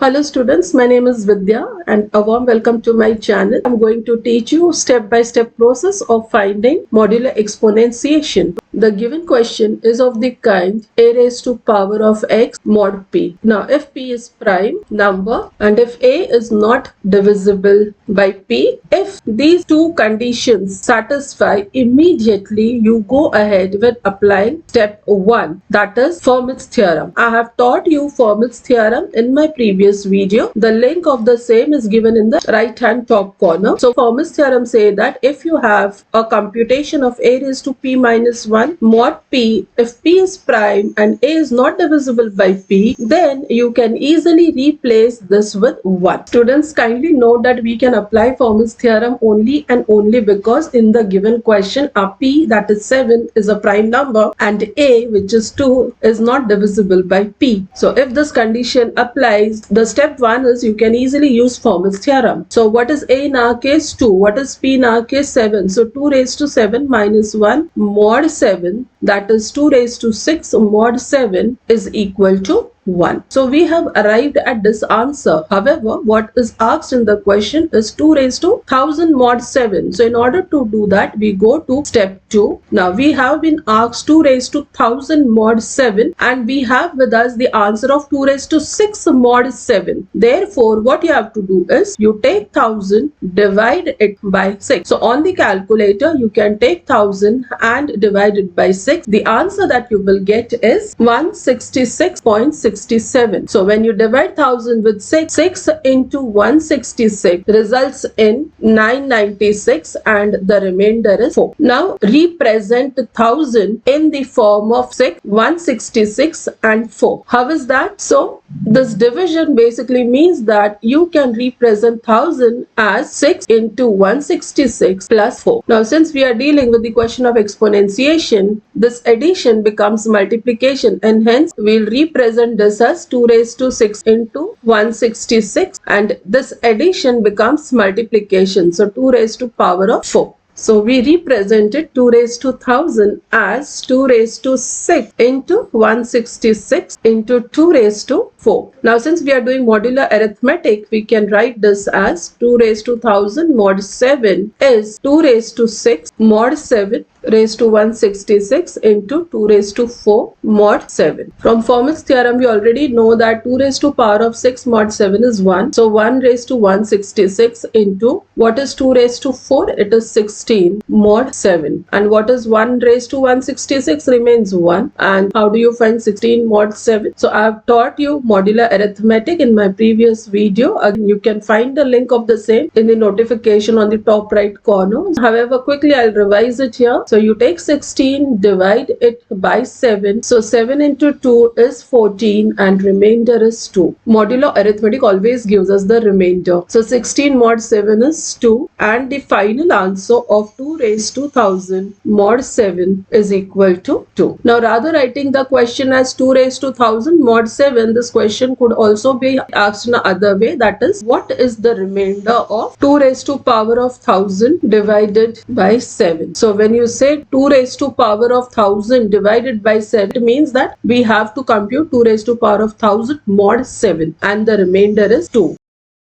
Hello students, my name is Vidya and a warm welcome to my channel. I'm going to teach you step-by-step process of finding modular exponentiation. The given question is of the kind a raised to power of x mod p. Now if p is prime number and if a is not divisible by p, if these two conditions satisfy, immediately you go ahead with applying step 1, that is Fermat's theorem. I have taught you Fermat's theorem in my previous video. The link of the same is given in the right hand top corner. So Fermat's theorem say that if you have a computation of a raised to p minus 1 mod p, if p is prime and a is not divisible by p, then you can easily replace this with 1. Students, kindly note that we can apply Fermat's theorem only and only because in the given question a p, that is 7, is a prime number and a, which is 2, is not divisible by p. So if this condition applies, the step 1 is you can easily use Fermat's theorem. So what is a in our case? 2. What is p in our case? 7. So 2 raised to 7 minus 1 mod 7, that is 2 raised to 6 mod 7 is equal to 1. So we have arrived at this answer. However, what is asked in the question is 2 raised to 1000 mod 7. So in order to do that, we go to step 2. Now we have been asked 2 raised to 1000 mod 7 and we have with us the answer of 2 raised to 6 mod 7. Therefore, what you have to do is you take 1000, divide it by 6. So on the calculator, you can take 1000 and divide it by 6. The answer that you will get is 166.67. So when you divide 1000 with 6 into 166 results in 996 and the remainder is 4. Now represent 1000 in the form of 6, 166 and 4. How is that? So this division basically means that you can represent 1000 as 6 into 166 plus 4. Now since we are dealing with the question of exponentiation, this addition becomes multiplication and hence we'll represent this as 2 raised to 6 into 166 and this addition becomes multiplication. So 2 raised to power of 4. So we represented 2 raised to 1000 as 2 raised to 6 into 166 into 2 raised to 4. Now since we are doing modular arithmetic, we can write this as 2 raised to 1000 mod 7 is 2 raised to 6 mod 7 raised to 166 into 2 raised to 4 mod 7. From Fermat's theorem, we already know that 2 raised to power of 6 mod 7 is 1. So 1 raised to 166 into what is 2 raised to 4? It is 16 mod 7. And what is 1 raised to 166 remains 1. And how do you find 16 mod 7? So I have taught you modular arithmetic in my previous video. Again, you can find the link of the same in the notification on the top right corner. However, quickly I'll revise it here. So you take 16, divide it by 7. So 7 into 2 is 14 and remainder is 2. Modular arithmetic always gives us the remainder. So 16 mod 7 is 2 and the final answer of 2 raised to 1000 mod 7 is equal to 2. Now rather writing the question as 2 raised to 1000 mod 7, this question could also be asked in another way, that is what is the remainder of 2 raised to power of 1000 divided by 7. So when you say 2 raised to power of 1000 divided by 7, it means that we have to compute 2 raised to power of 1000 mod 7 and the remainder is 2.